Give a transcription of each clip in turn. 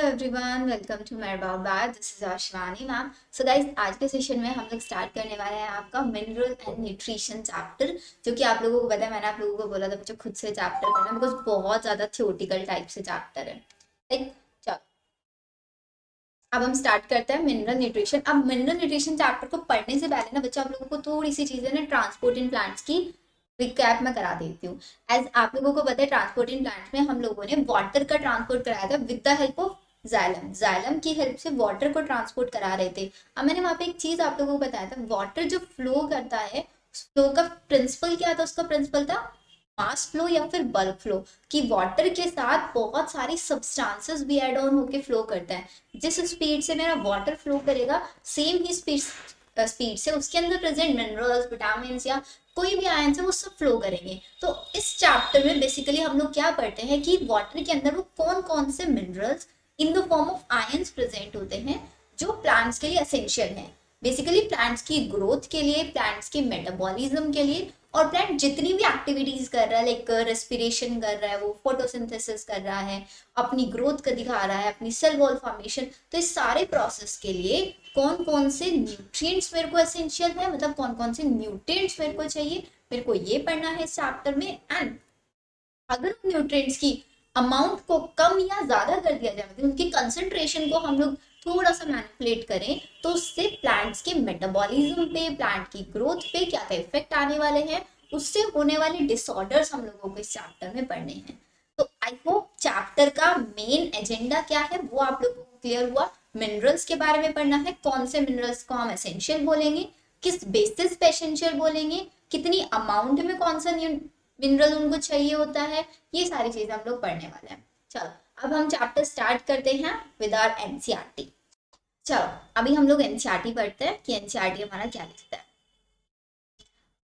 Everyone, welcome to my bar. This is Ashwani ma'am. So guys, आज के session में हम लोग स्टार्ट करने वाले हैं आपका मिनरल एंड न्यूट्रिशन चैप्टर, जो कि आप लोगों को पता है। मैंने आप लोगों को बोला था मुझे खुद से चैप्टर करना, बिकॉज बहुत ज़्यादा थियोटिकल टाइप से चैप्टर है। लाइक, चलो अब हम स्टार्ट करते हैं मिनरल न्यूट्रिशन। अब मिनरल न्यूट्रिशन चैप्टर को पढ़ने से पहले ना बच्चा आप लोगों को थोड़ी सी चीज़ें ना ट्रांसपोर्ट इन प्लांट्स की रिकैप में करा देती हूँ। एज आप लोगों को पता है, ट्रांसपोर्ट इन प्लांट्स में हम लोगों ने वाटर का ट्रांसपोर्ट कराया था with the help of xylem की हेल्प से वाटर को ट्रांसपोर्ट करा रहे थे। अब मैंने वहां पे एक चीज आप लोगों को बताया था, वाटर जो फ्लो करता है, फ्लो का प्रिंसिपल क्या था? उसका प्रिंसिपल था मास फ्लो या फिर बल्क फ्लो, कि वाटर के साथ बहुत सारी सब्सटेंसेस भी ऐड ऑन होके फ्लो करता है। जिस स्पीड से मेरा वाटर फ्लो करेगा, सेम ही स्पीड से उसके अंदर प्रेजेंट मिनरल्स, विटामिन या कोई भी आयन है वो सब फ्लो करेंगे। तो इस चैप्टर में बेसिकली हम लोग क्या पढ़ते हैं कि वाटर के अंदर वो कौन कौन से minerals in the form of ions present होते हैं जो प्लांट्स के लिए असेंशियल हैं। बेसिकली प्लांट्स की ग्रोथ के लिए, प्लांट्स के मेटाबॉलिज्म के लिए, और प्लांट जितनी भी एक्टिविटीज कर रहा है, लाइक रेस्पिरेशन कर रहा है, वो फोटोसिंथेसिस कर रहा है, अपनी ग्रोथ का दिखा रहा है, अपनी सेल वॉल फॉर्मेशन, तो इस सारे प्रोसेस के लिए कौन कौन से न्यूट्रिएंट्स मेरे को एसेंशियल है, मतलब कौन कौन से न्यूट्रिएंट्स मेरे को चाहिए, मेरे को ये पढ़ना है इस चैप्टर में। एंड अगर न्यूट्रिएंट्स की अमाउंट को कम या ज्यादा कर दिया जाए, मतलब उनकी कंसंट्रेशन को हम लोग थोड़ा सा मैनिपुलेट करें, तो उससे प्लांट्स के मेटाबॉलिज्म पे, प्लांट की ग्रोथ पे क्या क्या इफेक्ट आने वाले हैं, उससे होने वाले डिसऑर्डर्स हम लोगों को इस चैप्टर में पढ़ने हैं। तो आई होप चैप्टर का मेन एजेंडा क्या है वो आप लोगों को क्लियर हुआ। मिनरल्स के बारे में पढ़ना है, कौन से मिनरल्स को हम एसेंशियल बोलेंगे, किस बेसिस पे एसेंशियल बोलेंगे, कितनी अमाउंट में कौन सा मिनरल उनको चाहिए होता है, ये सारी चीजें हम लोग पढ़ने वाले हैं। चलो अब हम चैप्टर स्टार्ट करते हैं विद आवर एनसीईआरटी। चलो अभी हम लोग एनसीईआरटी पढ़ते हैं कि एनसीईआरटी हमारा क्या लिखता है।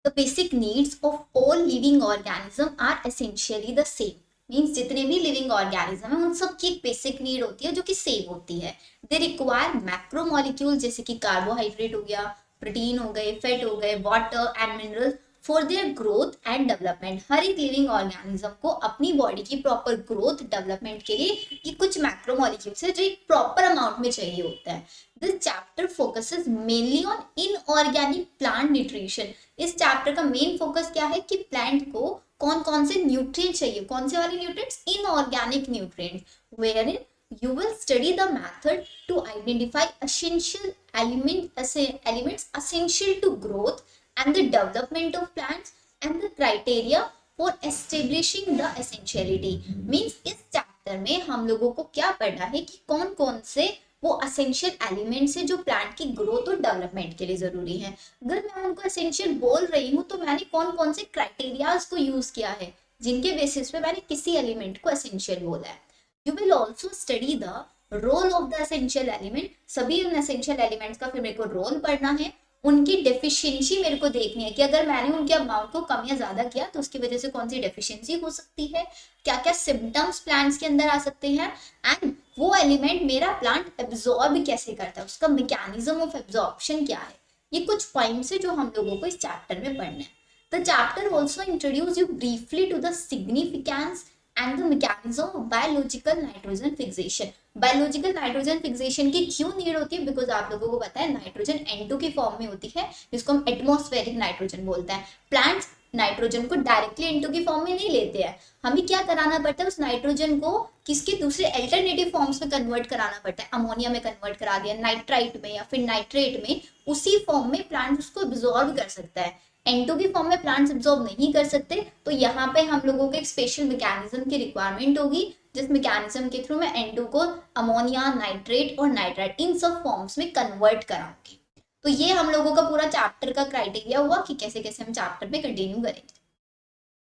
The basic needs of all living organism are essentially the same. Means जितने भी लिविंग ऑर्गेनिज्म है उन सब की एक बेसिक नीड होती है जो कि सेम होती है। दे रिक्वायर मैक्रोमोलिक्यूल, जैसे कि कार्बोहाइड्रेट हो गया, प्रोटीन हो गए, फैट हो गए, water and mineral for their growth and development. हर एक लिविंग ऑर्गेनिज्म को अपनी बॉडी की प्रॉपर ग्रोथ डेवलपमेंट के लिए ये कुछ मैक्रोमोलिक्यूल्स है जो एक प्रॉपर अमाउंट में चाहिए होता है। This chapter focuses mainly on inorganic plant nutrition. इस चैप्टर का मेन फोकस क्या है कि प्लांट को कौन कौन से न्यूट्रिएंट चाहिए, कौन से वाले nutrients, inorganic nutrient, wherein you will study the method to identify essential elements essential to growth and the development of plants and the criteria for establishing the essentiality। means इस chapter में हम लोगों को क्या पढ़ना है कि कौन कौन से वो असेंशियल एलिमेंट्स है जो प्लांट की ग्रोथ और डेवलपमेंट के लिए जरूरी है। अगर मैं उनको असेंशियल बोल रही हूँ तो मैंने कौन कौन से क्राइटेरियाज को यूज किया है जिनके बेसिस पे मैंने किसी एलिमेंट को असेंशियल बोला है। You will also study the role of the essential element. सभी उन एसेंशियल एलिमेंट्स का फिर मेरे को रोल पढ़ना है, उनकी डेफिशिएंसी मेरे को देखनी है कि अगर मैंने उनके अमाउंट को कम या ज्यादा किया तो उसकी वजह से कौन सी डेफिशिएंसी हो सकती है, क्या क्या सिम्टम्स प्लांट्स के अंदर आ सकते हैं, एंड वो एलिमेंट मेरा प्लांट एब्जॉर्ब कैसे करता है, उसका मैकेनिज्म ऑफ एब्जॉर्प्शन क्या है। ये कुछ पॉइंट्स है जो हम लोगों को इस चैप्टर में पढ़ना है। The chapter also introduce you briefly to the significance and the mechanism of biological nitrogen fixation. Biological nitrogen fixation की क्यों नीड होती है? बिकॉज आप लोगों को पता है नाइट्रोजन N2 की फॉर्म में होती है, जिसको हम एटमॉस्फेरिक नाइट्रोजन बोलते हैं। प्लांट्स नाइट्रोजन को डायरेक्टली N2 की फॉर्म में नहीं लेते हैं, हमें क्या कराना पड़ता है, उस नाइट्रोजन को किसके दूसरे अल्टरनेटिव फॉर्म्स में कन्वर्ट कराना पड़ता है। अमोनिया में कन्वर्ट करा दिया, नाइट्राइट में या फिर नाइट्रेट में, उसी फॉर्म में प्लांट उसको एब्जॉर्ब कर सकता है। N2 की फॉर्म में प्लांट्स एब्जॉर्ब नहीं कर सकते, तो यहाँ पे हम लोगों को एक स्पेशल मैकेनिज्म की रिक्वायरमेंट होगी, जिस मैकेनिज्म के थ्रू मैं N2 को अमोनिया, नाइट्रेट और नाइट्राइट इन सब फॉर्म्स में कन्वर्ट कराऊंगी। तो ये हम लोगों का पूरा चैप्टर का क्राइटेरिया हुआ कि कैसे कैसे हम चैप्टर में कंटिन्यू करेंगे।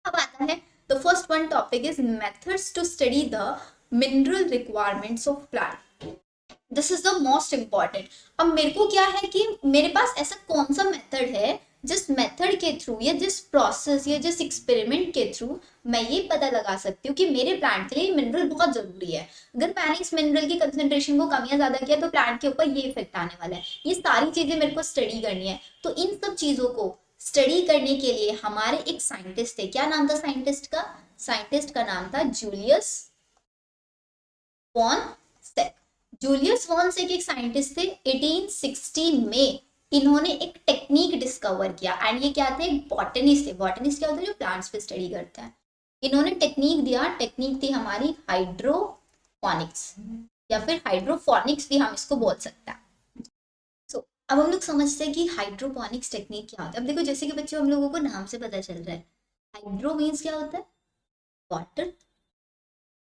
अब आता है the first one topic is methods to study the mineral requirements of plant. This is the most important. अब मेरे को क्या है कि मेरे पास ऐसा कौन सा मेथड है जिस मेथड के थ्रू या जिस प्रोसेस या जिस एक्सपेरिमेंट के थ्रू मैं ये पता लगा सकती हूँ कि मेरे प्लांट के लिए मिनरल बहुत जरूरी है। अगर मैंने इस मिनरल की कंसेंट्रेशन को कम या ज्यादा किया तो प्लांट के ऊपर ये इफेक्ट आने वाला है। ये सारी चीजें मेरे को स्टडी करनी है। तो इन सब चीजों को स्टडी करने के लिए हमारे एक साइंटिस्ट थे। क्या नाम था साइंटिस्ट का? साइंटिस्ट का नाम था जूलियस वॉन सेक। जूलियस वॉन्स एक साइंटिस्ट थे, 1860 में इन्होंने एक टेक्निक डिस्कवर किया, एंड ये क्या थे, एक बॉटनिस्ट थे। बॉटनिस्ट क्या होता है, जो प्लांट्स पे स्टडी करता है। इन्होंने टेक्निक दिया, टेक्निक थी हमारी हाइड्रोपोनिक्स, या फिर हाइड्रोफोनिक्स भी हम इसको बोल सकते हैं। सो अब हम लोग समझते हैं कि हाइड्रोपोनिक्स टेक्निक क्या होता है। अब देखो, जैसे कि बच्चों हम लोगों को नाम से पता चल रहा है, हाइड्रो मीन्स क्या होता है, वाटर,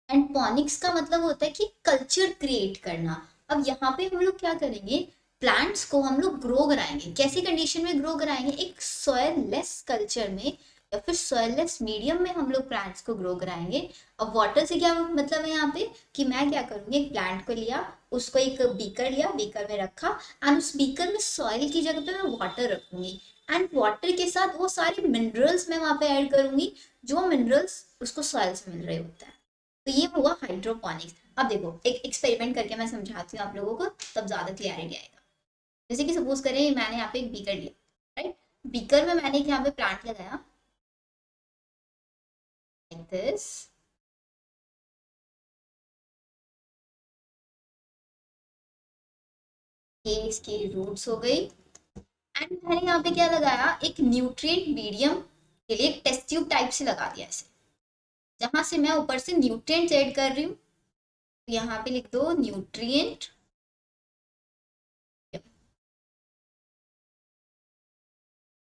एंड पॉनिक्स का मतलब होता है कि कल्चर क्रिएट करना। अब यहाँ पे हम लोग क्या करेंगे, प्लांट्स को हम लोग ग्रो कराएंगे। कैसी कंडीशन में ग्रो कराएंगे, एक सॉयल लेस कल्चर में या फिर सॉयल लेस मीडियम में हम लोग प्लांट्स को ग्रो कराएंगे। अब वाटर से क्या मतलब है यहाँ पे, कि मैं क्या करूंगी, एक प्लांट को लिया, उसको एक बीकर लिया, बीकर में रखा, एंड उस बीकर में सॉइल की जगह पे मैं वाटर रखूंगी, एंड वाटर के साथ वो सारे मिनरल्स मैं वहां पे ऐड करूंगी, जो मिनरल्स उसको सॉइल से मिल रहे होते हैं। तो ये हुआ हाइड्रोपोनिक्स। अब देखो, एक एक्सपेरिमेंट करके मैं समझाती हूँ आप लोगों को, तब ज्यादा क्लियरिटी आएगा। जैसे कि सपोज करें मैंने यहाँ पे एक बीकर लिया, राइट, बीकर में मैंने यहाँ पे प्लांट लगाया, लाइक दिस, ये इसकी रूट्स हो गई, एंड मैंने यहाँ पे क्या लगाया, एक न्यूट्रिएंट मीडियम के लिए एक टेस्ट ट्यूब टाइप से लगा दिया ऐसे, जहां से मैं ऊपर से न्यूट्रिएंट्स ऐड कर रही हूँ। तो यहाँ पे लिख दो न्यूट्रिएंट,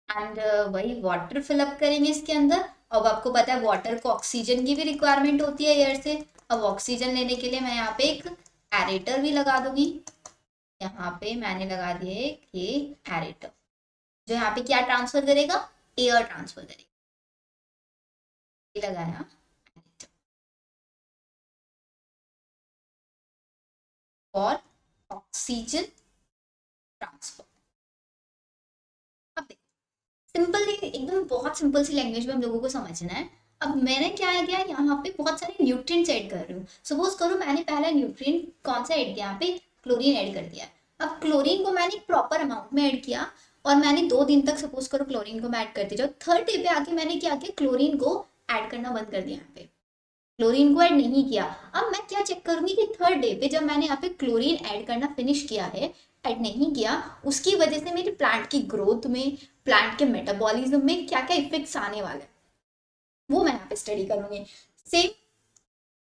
एंड वही वाटर फिलअप करेंगे इसके अंदर। अब आपको पता है वाटर को ऑक्सीजन की भी रिक्वायरमेंट होती है एयर से। अब ऑक्सीजन लेने के लिए मैं यहाँ पे एक एरेटर भी लगा दूंगी। यहाँ पे मैंने लगा दिया एक ये एरेटर, जो यहाँ पे क्या ट्रांसफर करेगा, एयर ट्रांसफर करेगा। ये लगाया और ऑक्सीजन ट्रांसफर। अब सिंपल, एकदम बहुत सिंपल सी लैंग्वेज में हम लोगों को समझना है। अब मैंने क्या किया, यहाँ पे बहुत सारे न्यूट्रिएंट्स ऐड कर रही हूँ। सपोज करो मैंने पहला न्यूट्रिएंट कौन सा ऐड किया, यहाँ पे क्लोरीन ऐड कर दिया। अब क्लोरीन को मैंने एक प्रॉपर अमाउंट में ऐड किया, और मैंने 2 दिन तक सपोज करो क्लोरीन को मैं ऐड करती जाऊँ। थर्ड डे पे आके मैंने क्या किया, क्लोरीन को ऐड करना बंद कर दिया, यहाँ पे क्लोरीन को ऐड नहीं किया। अब मैं क्या चेक करूंगी कि थर्ड डे पे जब मैंने यहाँ पे क्लोरीन ऐड करना फिनिश किया है, ऐड नहीं किया, उसकी वजह से मेरे प्लांट की ग्रोथ में, प्लांट के मेटाबॉलिज्म में क्या क्या इफेक्ट्स आने वाले हैं, वो मैं यहाँ पे स्टडी करूंगी। सेम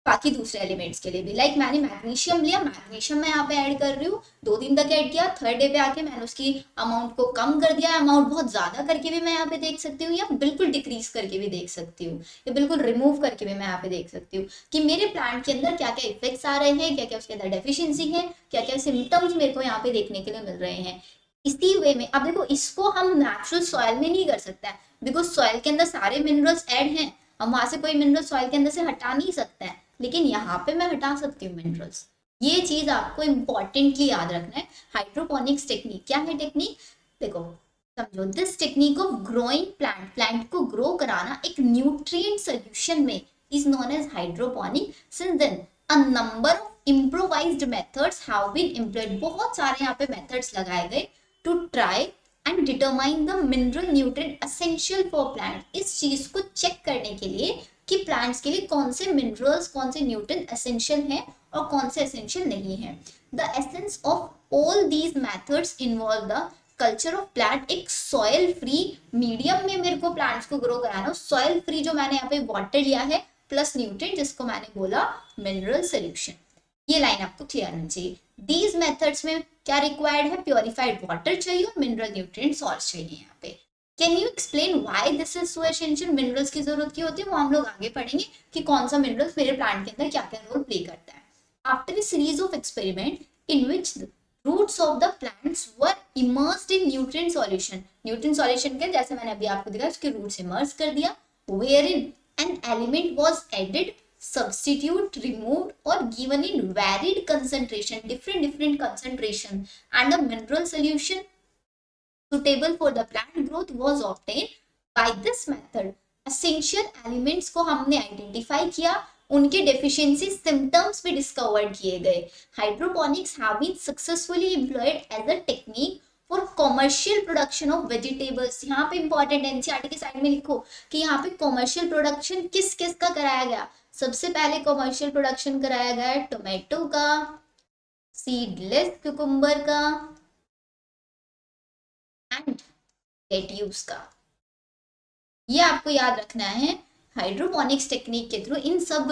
बाकी दूसरे एलिमेंट्स के लिए भी, लाइक मैंने मैग्नीशियम लिया, मैग्नीशियम मैं यहाँ पे ऐड कर रही हूँ, 2 दिन तक ऐड किया, थर्ड डे पे आके मैंने उसकी अमाउंट को कम कर दिया। अमाउंट बहुत ज्यादा करके भी मैं यहाँ पे देख सकती हूँ, या बिल्कुल डिक्रीज करके भी देख सकती हूँ, या बिल्कुल रिमूव करके भी मैं यहाँ पे देख सकती हूँ कि मेरे प्लांट के अंदर क्या क्या इफेक्ट्स आ रहे हैं, क्या क्या उसके अंदर डेफिशिएंसी है, क्या क्या सिम्टम्स मेरे को यहाँ पे देखने के लिए मिल रहे हैं। इसी वे में अब देखो, इसको हम नेचुरल सॉइल में नहीं कर सकते हैं, बिकॉज सॉइल के अंदर सारे मिनरल्स ऐड हैं, हम वहां से कोई मिनरल सॉइल के अंदर से हटा नहीं सकते हैं, लेकिन यहाँ पे मैं हटा सकती हूँ मिनरल्स। ये चीज आपको इंपॉर्टेंटली याद रखना है। हाइड्रोपोनिक्स टेक्निक क्या है, टेक्निक देखो समझो, this technique of growing plant, plant को ग्रो कराना एक न्यूट्रिएंट सोल्यूशन में is known as hydroponic. Since then a number of improvised methods have been employed, बहुत सारे यहाँ पे मेथड्स लगाए गए to try and determine the mineral nutrient essential for plant. इस चीज को चेक करने के लिए कि प्लांट्स के लिए कौन से मिनरल्स, कौन से न्यूट्रिएंट एसेंशियल हैं और कौन से एसेंशियल नहीं है। The essence of all these methods involve the culture of plant, एक सॉइल फ्री मीडियम में मेरे को प्लांट्स को ग्रो कराना। सॉइल फ्री जो मैंने यहाँ पे वाटर लिया है प्लस न्यूट्रिएंट, जिसको मैंने बोला मिनरल सोल्यूशन। ये लाइन आपको क्लियर होनी चाहिए। दीज मेथड्स में क्या रिक्वायर्ड है, प्योरिफाइड वाटर चाहिए और मिनरल न्यूट्रिएंट सॉल्ट चाहिए यहाँ पे। Can you explain why this is so essential, minerals की जरूरत क्यों होती है, वो हम लोग आगे पढ़ेंगे कि कौन सा मिनरल्स मेरे प्लांट के अंदर क्या क्या रोल प्ले करता है। After a series of experiment in which the roots of the plants were immersed in nutrient solution, nutrient solution के जैसे मैंने अभी आपको दिखाया, उसके roots immerse कर दिया, wherein an element was added, substitute, removed or given in varied concentration, different concentration, and a mineral solution suitable for the plant growth was obtained. By this method essential elements को हमने identify किया, उनके deficiency symptoms भी discover किए गए। Hydroponics have been successfully employed as a technique for commercial production of vegetables. यहाँ पे important NCERT के साइड में लिखो कि यहाँ पे कॉमर्शियल प्रोडक्शन किस किस का कराया गया। सबसे पहले कॉमर्शियल प्रोडक्शन कराया गया है टोमेटो का, सीडलेस क्यूकम्बर का एंड लेट्यूस का। ये आपको याद रखना है। हाइड्रोपोनिक्स टेक्निक के थ्रू इन सब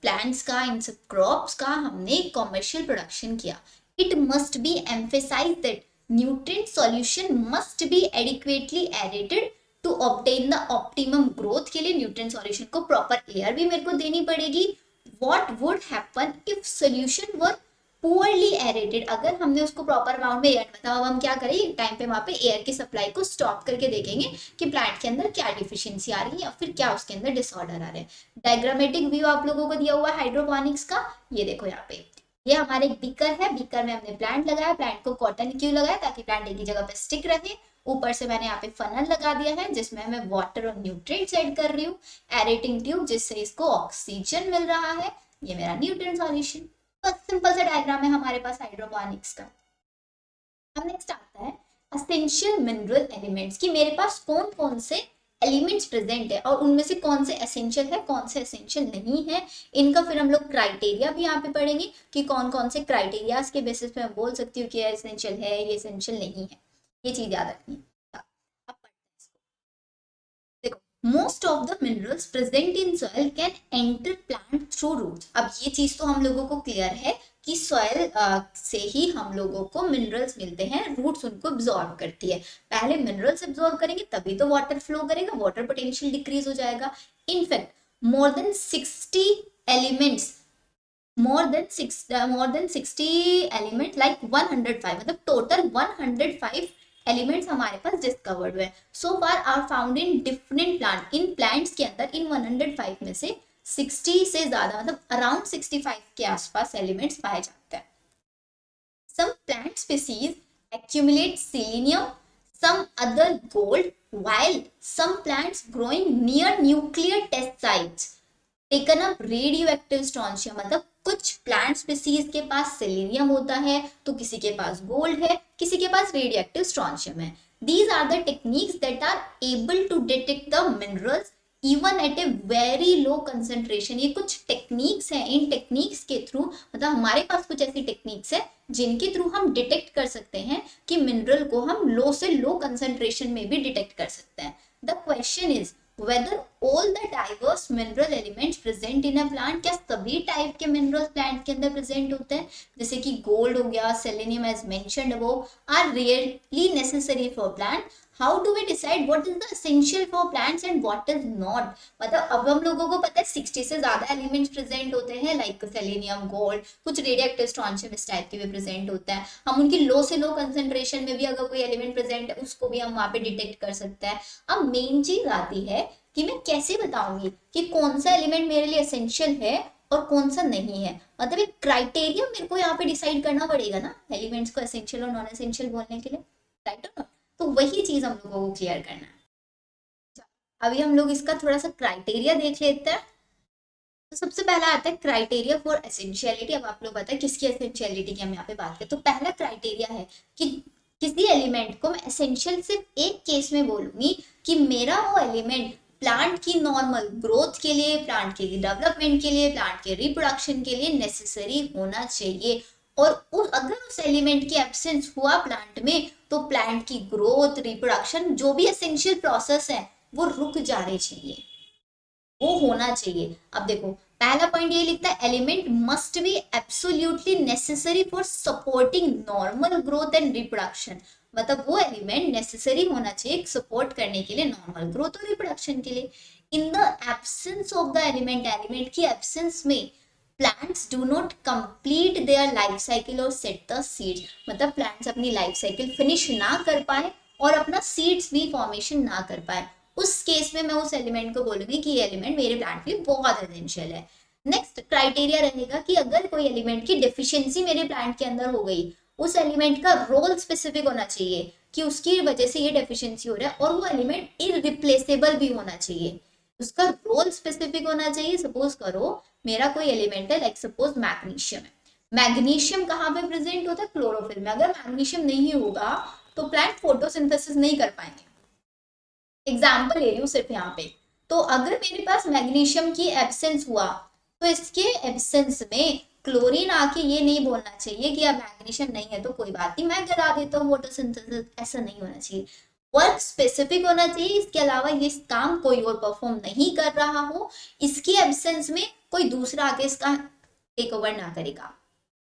प्लांट्स का, इन सब क्रॉप्स का हमने कॉमर्शियल प्रोडक्शन किया। It must be emphasise that nutrient solution must be adequately aerated to obtain the optimum growth. के लिए न्यूट्रिएंट सॉल्यूशन को प्रॉपर एयर भी मेरे को देनी पड़ेगी। What would happen if solution were poorly aerated? अगर हमने उसको प्रॉपर अमाउंट में एयर, मतलब अब हम क्या करें, टाइम पे वहां पे एयर की सप्लाई को स्टॉप करके देखेंगे कि प्लांट के अंदर क्या डिफिशियंसी आ रही है या फिर क्या उसके अंदर डिसऑर्डर आ रहे हैं। डायग्रामेटिक व्यू आप लोगों को दिया हुआ है हाइड्रोपोनिक्स का। ये देखो यहाँ पे, ये हमारे एक बीकर है, बीकर में हमने प्लांट लगाया, प्लांट को कॉटन क्यों लगाया, ताकि प्लांट एक ही जगह पे स्टिक रहे। ऊपर से मैंने यहाँ पे फनल लगा दिया है जिसमें मैं वाटर और न्यूट्रिएंट्स ऐड कर रही हूँ, एरेटिंग ट्यूब जिससे इसको ऑक्सीजन मिल रहा है। ये मेरा न्यूट्रिएंट सॉल्यूशन। बस सिंपल सा डायग्राम है हमारे पास हाइड्रोपोनिक्स का। अब नेक्स्ट आता है एसेंशियल मिनरल एलिमेंट्स, कि मेरे पास कौन कौन से एलिमेंट्स प्रेजेंट है और उनमें से कौन से एसेंशियल है, कौन से एसेंशियल नहीं है। इनका फिर हम लोग क्राइटेरिया भी यहाँ पे पढ़ेंगे कि कौन कौन से क्राइटेरियाज के बेसिस पे मैं बोल सकती हूँ कि ये एसेंशियल है, ये एसेंशियल नहीं है। ये चीज याद रखनी है। अब पढ़ते हैं इसको। देखो, most of the minerals present in soil can enter plant through roots. अब ये चीज तो हम लोगों को क्लियर है कि सॉइल से ही हम लोगों को मिनरल्स मिलते हैं, रूट्स उनको एब्जॉर्ब करती है। पहले मिनरल्स एब्जॉर्ब करेंगे तभी तो वाटर फ्लो करेगा, वाटर पोटेंशियल डिक्रीज हो जाएगा। In fact more than 60 elements, more than 60 element like 105, मतलब टोटल 105 एलिमेंट्स हमारे पास डिस्कवर्ड हुए so far are found in different plant. इन प्लांट्स के अंदर इन 105 में से 60 से ज्यादा, मतलब अराउंड 65 के आसपास एलिमेंट्स पाए जाते हैं। Some plant species accumulate selenium, some other gold, while some plants growing near nuclear test sites taken up radio active strontium. मतलब कुछ प्लांट स्पीसीज के पास सेलेनियम होता है तो किसी के पास गोल्ड है, किसी के पास रेडियो एक्टिव स्ट्रॉन्शियम है। These are the techniques that are able to detect the minerals even at a very low concentration. ये कुछ टेक्निक्स हैं, इन टेक्निक्स के थ्रू, मतलब हमारे पास कुछ ऐसी टेक्निक्स है जिनके थ्रू हम डिटेक्ट कर सकते हैं कि मिनरल को हम लो से लो कंसेंट्रेशन में भी डिटेक्ट कर सकते हैं। The question is whether all the diverse mineral elements present in a plant, क्या सभी टाइप के मिनरल्स प्लांट के अंदर प्रेजेंट होते हैं, जैसे कि गोल्ड हो गया, selenium as mentioned above, are really necessary for plant. How do we decide what is the essential for plants and what is not. मतलब अब हम लोगों को पता है 60 से ज्यादा एलिमेंट्स प्रेजेंट होते हैं, लाइक सेलेनियम, गोल्ड, कुछ रेडियोएक्टिव स्ट्रॉन्शियम इस टाइप के भी प्रेजेंट होता है। हम उनकी लो से लो कंसेंट्रेशन में भी अगर कोई एलिमेंट प्रेजेंट है उसको भी हम वहां पे डिटेक्ट कर सकते हैं। अब मेन चीज आती है कि मैं कैसे बताऊंगी कि कौन सा एलिमेंट मेरे लिए एसेंशियल है और कौन सा नहीं है। मतलब एक क्राइटेरिया मेरे को यहाँ पे डिसाइड करना पड़ेगा ना एलिमेंट्स को एसेंशियल और नॉन एसेंशियल बोलने के लिए, राइट ना। तो वही चीज हम लोगों को क्लियर करना है। अभी हम लोग इसका थोड़ा सा क्राइटेरिया देख लेते हैं। तो सबसे पहला आता है क्राइटेरिया फॉर एसेंशियलिटी। अब आप लोग बताएं किसकी एसेंशियलिटी की हम यहाँ पे बात करें। तो पहला क्राइटेरिया है कि किसी एलिमेंट को मैं एसेंशियल सिर्फ एक केस में बोलूंगी कि मेरा वो एलिमेंट प्लांट की नॉर्मल ग्रोथ के लिए, प्लांट के डेवलपमेंट के लिए, प्लांट के रिप्रोडक्शन के लिए नेसेसरी होना चाहिए। और अगर उस एलिमेंट की एब्सेंस हुआ प्लांट में तो प्लांट की ग्रोथ, रिप्रोडक्शन, जो भी एसेंशियल प्रोसेस है वो रुक जाने चाहिए, वो होना चाहिए। अब देखो पहला पॉइंट ये लिखता है element must be absolutely necessary for supporting normal growth and reproduction. मतलब वो एलिमेंट नेसेसरी होना चाहिए सपोर्ट करने के लिए नॉर्मल ग्रोथ और रिप्रोडक्शन के लिए। In the absence of the element, element की एब्सेंस में plants do not complete their life cycle और सेट द सीड्स। मतलब प्लांट्स अपनी लाइफ साइकिल फिनिश ना कर पाए और अपना सीड्स भी फॉर्मेशन ना कर पाए, उस केस में मैं उस एलिमेंट को बोलूंगी कि ये एलिमेंट मेरे प्लांट के लिए बहुत एसेंशियल है। नेक्स्ट क्राइटेरिया रहेगा कि अगर कोई एलिमेंट की डेफिशिएंसी मेरे प्लांट के अंदर हो गई, उस एलिमेंट का रोल स्पेसिफिक होना चाहिए कि उसकी वजह से ये डेफिशिएंसी हो रहा है, और वो एलिमेंट इररिप्लेसेबल भी होना चाहिए, उसका रोल स्पेसिफिक होना चाहिए। सपोज करो मेरा कोई एलिमेंट है, लाइक सपोज मैग्नीशियम है। मैग्नीशियम कहाँ पे प्रेजेंट होता है? क्लोरोफिल में। अगर मैग्नीशियम नहीं होगा तो प्लांट फोटोसिंथेसिस नहीं कर पाएंगे। एग्जाम्पल ले रही हूँ सिर्फ यहाँ पे। तो अगर मेरे पास मैग्नीशियम की एब्सेंस हुआ तो इसके एब्सेंस में क्लोरीन आके ये नहीं बोलना चाहिए कि अब मैग्नीशियम नहीं है तो कोई बात नहीं, मैं करा देता हूँ फोटोसिंथेसिस, ऐसा नहीं होना चाहिए। वर्क स्पेसिफिक होना चाहिए, इसके अलावा ये काम कोई और परफॉर्म नहीं कर रहा हो, इसकी एब्सेंस में कोई दूसरा आके इसका टेक ओवर ना करेगा,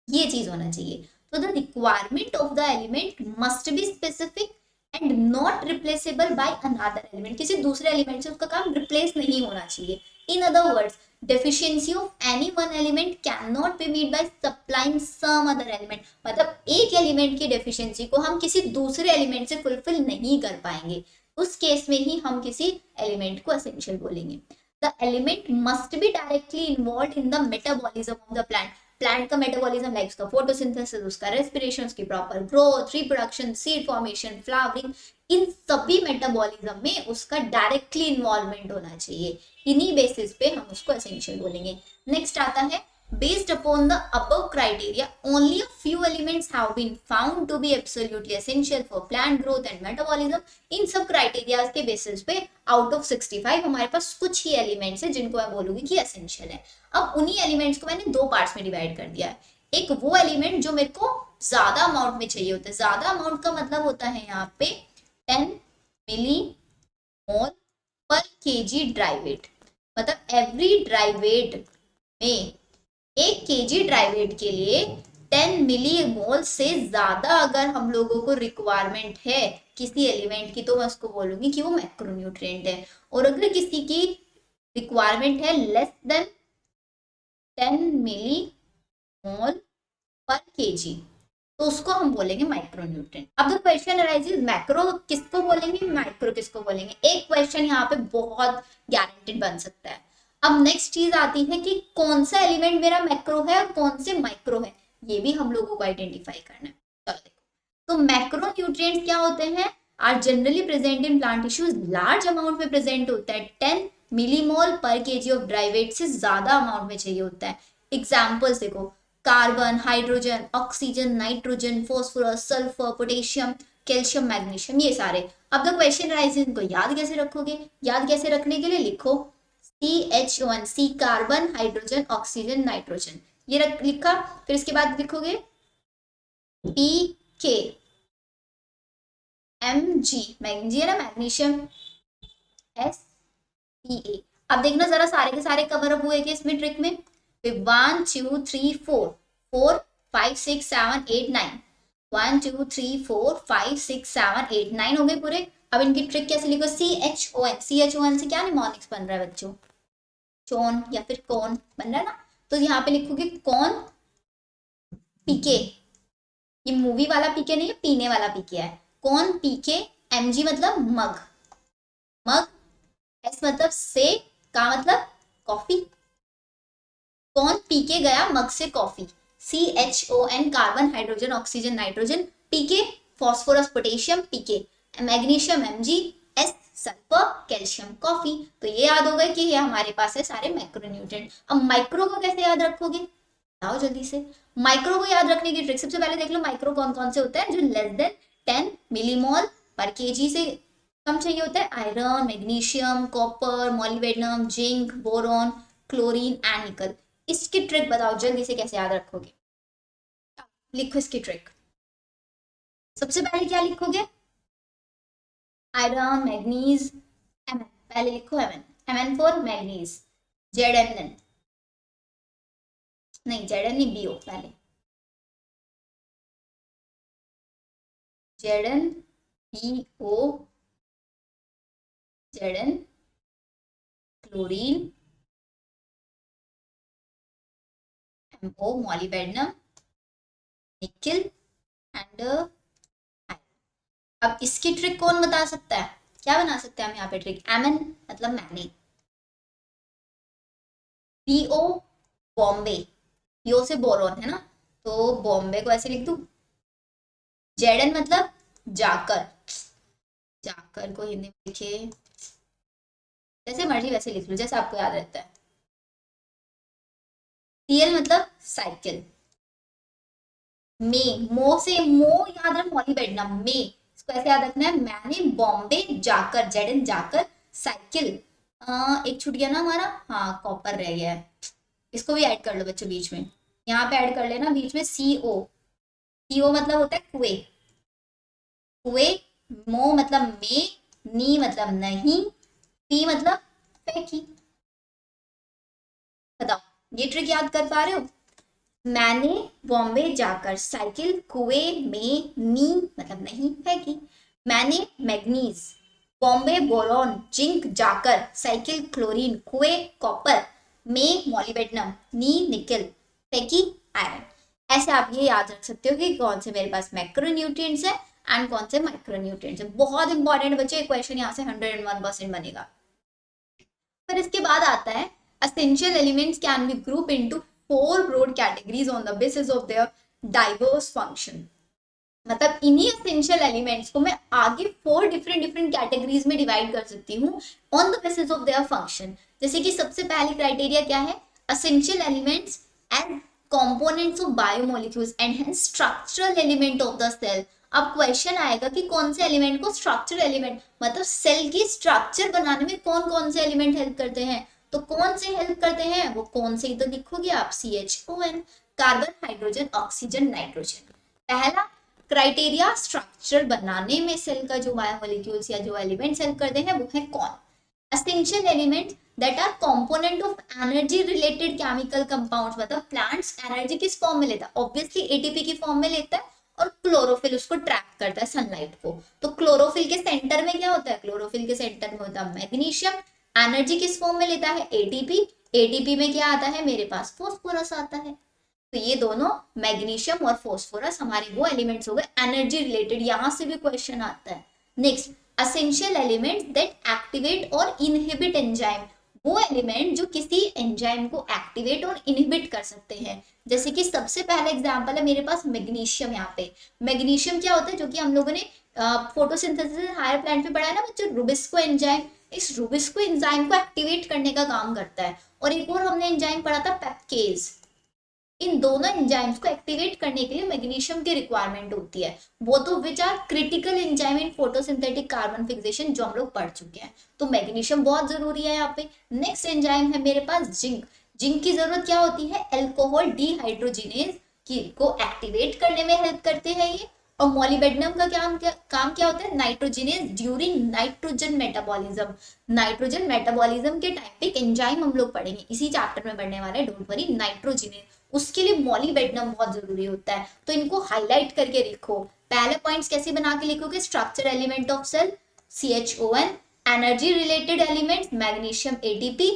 ये चीज होना चाहिए। तो the requirement of the element must be specific and not replaceable by another element, किसी दूसरे एलिमेंट से उसका काम रिप्लेस नहीं होना चाहिए। In other words, deficiency of any one element cannot be met by supplying some other element, मतलब एक एलिमेंट की डेफिशिएंसी को हम किसी दूसरे एलिमेंट से फुलफिल नहीं कर पाएंगे, उस केस में ही हम किसी एलिमेंट को एसेंशियल बोलेंगे। The element must be directly involve in the metabolism of the plant, plant का मेटाबॉलिज्म लाइक उसका फोटोसिंथेसिस, उसका रेस्पिरेशन, उसकी proper growth, reproduction, seed formation, flowering, इन सभी मेटाबॉलिज्म में उसका डायरेक्टली इन्वॉल्वमेंट होना चाहिए, इन्हीं बेसिस पे हम उसको एसेंशियल बोलेंगे। नेक्स्ट आता है, based upon the above criteria only a few elements have been found to be absolutely essential for plant growth and metabolism। इन सब क्राइटेरिया के बेसिस पे आउट ऑफ 65 हमारे पास कुछ ही एलिमेंट्स है जिनको मैं बोलूंगी कि एसेंशियल है। अब उन्हीं एलिमेंट्स को मैंने दो पार्ट्स में डिवाइड कर दिया है, एक वो एलिमेंट जो मेरे को ज्यादा अमाउंट में चाहिए होता है, ज्यादा अमाउंट का मतलब होता है यहाँ पे 10 मिली मोल पर केजी ड्राई वेट, मतलब एवरी ड्राई वेट में 1 केजी ड्राई वेट के लिए 10 मिली मोल से ज्यादा अगर हम लोगों को रिक्वायरमेंट है किसी एलिमेंट की, तो मैं उसको बोलूंगी कि वो मैक्रोन्यूट्रिएंट है। और अगर किसी की रिक्वायरमेंट है लेस देन 10 मिली मोल पर केजी, तो उसको हम बोलेंगे माइक्रोन्यूट्रिएंट। अब द क्वेश्चन अराइजेस, मैक्रो किसको बोलेंगे, माइक्रो किसको बोलेंगे, एक क्वेश्चन यहाँ पे बहुत गारंटेड बन सकता है। अब नेक्स्ट चीज आती है कि कौन सा एलिमेंट मेरा मैक्रो है और कौन से माइक्रो है, ये भी हम लोगों को आइडेंटिफाई करना है। चलो देखो, तो मैक्रो न्यूट्रिएंट्स क्या होते हैं, are generally present in plant tissues, large amount में प्रेजेंट होता है, 10 मिलीमोल पर केजी ऑफ ड्राई वेट से ज्यादा अमाउंट में चाहिए होता है। एग्जाम्पल्स देखो, carbon, hydrogen, oxygen, nitrogen, phosphorus, sulphur, potassium, calcium, magnesium, ये सारे। अब द क्वेश्चन राइजेस, इनको याद कैसे रखोगे, याद कैसे रखने के लिए लिखो CH1, सी कार्बन, हाइड्रोजन, ऑक्सीजन, नाइट्रोजन, ये लिखा। फिर इसके बाद लिखोगे PK, Mg, मैग्नीशियम है ना, मैग्नीशियम, SCA। अब देखना जरा सारे के सारे कवर अप हुए कि इसमें ट्रिक में 1 2 3 4 4 5 6 7 8 9, 1 2 3 4 5 6 7 8 9 हो गए पूरे। अब इनकी ट्रिक कैसे लिखो, CHON, CHON से क्या निमोनिक्स बन रहा है बच्चों, चोन या फिर कौन बन रहा है ना, तो यहाँ पे लिखोगे कौन पीके, ये मूवी वाला पीके नहीं है, पीने वाला पीके है, कौन पीके। MG मतलब मग, मग, S मतलब से, का मतलब कॉफी, कौन पीके गया मग से coffee. CHON carbon, hydrogen, oxygen, nitrogen, PK phosphorus, potassium, PK, magnesium MG, S sulphur, calcium, coffee. तो ये याद हो गए कि ये हमारे पास है सारे मैक्रोन्यूट्रिएंट। अब माइक्रो को कैसे याद रखोगे, बताओ जल्दी से। माइक्रो को याद रखने की ट्रिक, सबसे पहले देख लो माइक्रो कौन कौन से होते हैं, जो लेस देन 10 मिलीमोल पर केजी से कम चाहिए होता है, iron, magnesium, copper, molybdenum, zinc, boron, chlorine and निकल। इसकी ट्रिक बताओ जल्दी से कैसे याद रखोगे, लिखो इसकी ट्रिक। सबसे पहले क्या लिखोगे, आयरन, मैग्नीज, Mn, पहले लिखो Mn फॉर मैग्नीज, Zn, नहीं Zn नहीं, BO पहले, Zn BO, Zn, chlorine, MO molybdenum, निकल एंड। अब इसकी ट्रिक कौन बता सकता है, क्या बना सकते हैं हम यहाँ पे ट्रिक, Mn मतलब मैग्नी, BO बॉम्बे, BO से बोरॉन है ना, तो बॉम्बे को ऐसे लिख दूं। Zn मतलब जाकर, जाकर को हिंदी में लिखे जैसे मर्जी वैसे लिख लो, जैसे आपको याद रहता है। Cl मतलब साइकिल, में, मो से, मो याद रख, मॉलिब्डेनम में, इसको ऐसे याद रखना है, मैंने बॉम्बे जाकर, Zn जाकर, साइकिल, एक छूट गया ना हमारा, हाँ कॉपर रह गया है, इसको भी ऐड कर लो बच्चों बीच में, यहाँ पे ऐड कर लेना बीच में CO। CO मतलब होता है कुएं। कुएं, मो मतलब में, नी मतलब नहीं, पी मतलब फेंकी। बताओ, ये ट्रिक याद कर पा रहे हो? मैंने बॉम्बे जाकर साइकिल कुएं में नी मतलब नहीं फेंकी। मैंने मैग्नीज, बॉम्बे बोरॉन, जिंक जाकर साइकिल क्लोरीन, कुएं कॉपर, में मॉलिबेडनम, नी निकल, फेंकी आयरन। ऐसे आप ये याद रख सकते हो कि कौन से मेरे पास मैक्रो न्यूट्रिएंट्स है एंड कौन से माइक्रो न्यूट्रिएंट्स है। बहुत इंपॉर्टेंट बच्चे, क्वेश्चन यहाँ से 101% बनेगा। फिर इसके बाद आता है essential elements can be grouped into 4 broad categories on the basis of their diverse function। मतलब इन्हीं essential elements को मैं आगे 4 डिफरेंट कैटेगरीज में डिवाइड कर सकती हूँ on the basis of their function. जैसे कि सबसे पहले क्राइटेरिया क्या है? essential elements and components of biomolecules and hence structural element of the cell। अब क्वेश्चन आएगा कि कौन से एलिमेंट को स्ट्रक्चर एलिमेंट, मतलब सेल की स्ट्रक्चर बनाने में कौन कौन से एलिमेंट हेल्प करते हैं। तो कौन से हेल्प करते हैं, वो कौन से तो लिखोगे आप, CHON, carbon, hydrogen, oxygen, nitrogen. पहला क्राइटेरिया स्ट्रक्चर बनाने में सेल का जो बायोमोलिक्यूल्स या जो एलिमेंट्स हेल्प करते हैं वो है कौन? Essential elements that R component of energy related chemical compounds. मतलब प्लांट्स एनर्जी किस फॉर्म में लेता है? ऑब्वियसली एटीपी की फॉर्म में लेता है और क्लोरोफिल उसको ट्रैप करता है सनलाइट को। तो क्लोरोफिल के सेंटर में क्या होता है? क्लोरोफिल के सेंटर में होता है मैग्नीशियम। एनर्जी किस फॉर्म में लेता है? एटीपी। एटीपी में क्या आता है मेरे पास? फास्फोरस आता है। तो ये दोनों मैग्नीशियम और फास्फोरस हमारे वो एलिमेंट्स हो गए एनर्जी रिलेटेड, यहां से भी क्वेश्चन आता है। Next, essential elements that activate और इनहिबिट एंजाइम। वो एलिमेंट जो किसी एंजाइम को एक्टिवेट और इनहिबिट कर सकते हैं। जैसे कि सबसे पहला एग्जांपल है मेरे पास मैग्नीशियम। यहाँ पे मैग्नीशियम क्या होता है, जो कि हम लोगों ने फोटोसिंथेसिस हायर प्लांट में पढ़ा है ना बच्चों, रुबिस्को एंजाइम। इस रुबिस्को एंजाइम को एक्टिवेट करने का काम करता है। और एक और हमने एंजाइम पढ़ा था पेप्केज। इन दोनों एंजाइम्स को एक्टिवेट करने के लिए मैग्नीशियम की रिक्वायरमेंट होती है। वो तो which are critical enzyme in photosynthetic carbon fixation, जो हम लोग पढ़ चुके हैं। तो मैग्नीशियम बहुत जरूरी है यहाँ पे। नेक्स्ट एंजाइम है मेरे पास जिंक। जिंक की जरूरत क्या होती है? अल्कोहल डिहाइड्रोजिनेज की को एक्टिवेट करने में हेल्प करते हैं ये। और मॉलिबेडनम का काम क्या होता है? Nitrogenase during nitrogen metabolism. Nitrogen metabolism के टाइम पे एक एंजाइम हम लोग पढ़ेंगे, इसी चैप्टर में पढ़ने वाले, डोंट वरी, नाइट्रोजिनेज। उसके लिए मॉलिबेडनम बहुत जरूरी होता है। तो इनको हाईलाइट करके लिखो। पहले पॉइंट्स कैसे बना के लिखोगे? Structure element of cell CHON, energy related elements magnesium ATP,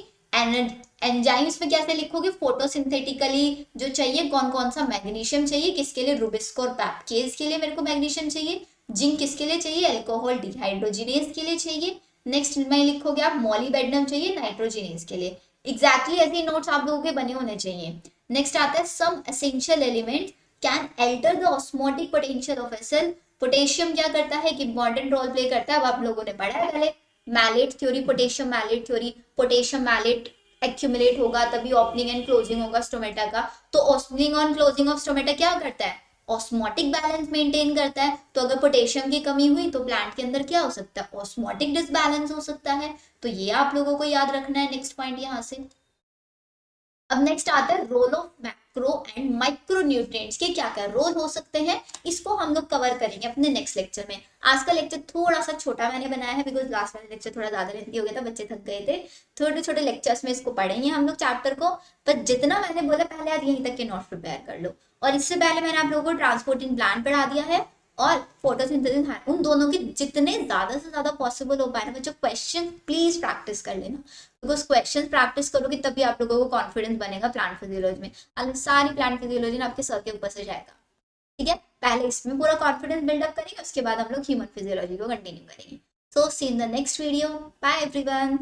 enzymes में कैसे लिखोगे? फोटोसिंथेटिकली जो चाहिए कौन कौन सा मैग्नीशियम चाहिए, किसके लिए? रुबिस्को और पैप्केज के लिए मेरे को मैग्नीशियम चाहिए। जिंक किसके लिए चाहिए? अल्कोहल डिहाइड्रोजिनेज के लिए चाहिए। नेक्स्ट में लिखोगे आप मॉलिबेडनम चाहिए नाइट्रोजिनेज के लिए। एग्जैक्टली ऐसे नोट्स आप लोगों के बने होने चाहिए। नेक्स्ट आता है some essential element can alter the osmotic potential of a cell. Potassium क्या करता है? एक इंपॉर्टेंट रोल प्ले करता है। अब आप लोगों ने पढ़ा है पहले malate theory, potassium malate theory. Potassium malate accumulate होगा तभी ओपनिंग एंड क्लोजिंग होगा स्टोमेटा का। तो ओपनिंग और क्लोजिंग ऑफ स्टोमेटा क्या करता है? ऑस्मोटिक बैलेंस मेंटेन करता है। तो अगर पोटेशियम की कमी हुई तो प्लांट के अंदर क्या हो सकता है? ऑस्मोटिक डिसबैलेंस हो सकता है। तो ये आप लोगों को याद रखना है नेक्स्ट पॉइंट यहाँ से। अब नेक्स्ट आता है role of macro and micro nutrients के क्या क्या रोल हो सकते हैं। इसको हम लोग कवर करेंगे अपने नेक्स्ट लेक्चर में। आज का लेक्चर थोड़ा सा छोटा मैंने बनाया है बिकॉज लास्ट वाला लेक्चर थोड़ा ज्यादा लेंथी हो गया था, बच्चे थक गए थे। छोटे छोटे लेक्चर्स में इसको पढ़ेंगे हम लोग चैप्टर को। पर जितना मैंने बोला पहले आज यहीं तक के नोट्स प्रिपेयर कर लो। और इससे पहले मैंने आप लोगों को ट्रांसपोर्टिंग प्लांट पढ़ा दिया है और फोटोसिंथेसिस, उन दोनों के जितने ज्यादा से ज्यादा पॉसिबल हो पाए ना बच्चों, क्वेश्चन प्लीज प्रैक्टिस कर लेना। बिकॉज क्वेश्चन प्रैक्टिस करोगे तभी आप लोगों को कॉन्फिडेंस बनेगा प्लांट फिजियोलॉजी में। सारी प्लांट फिजियोलॉजी ना आपके सर के ऊपर से जाएगा। ठीक है, पहले इसमें पूरा कॉन्फिडेंस बिल्डअप करेंगे, उसके बाद हम लोग ह्यूमन फिजियोलॉजी को कंटिन्यू करेंगे। So see in the next video, bye everyone.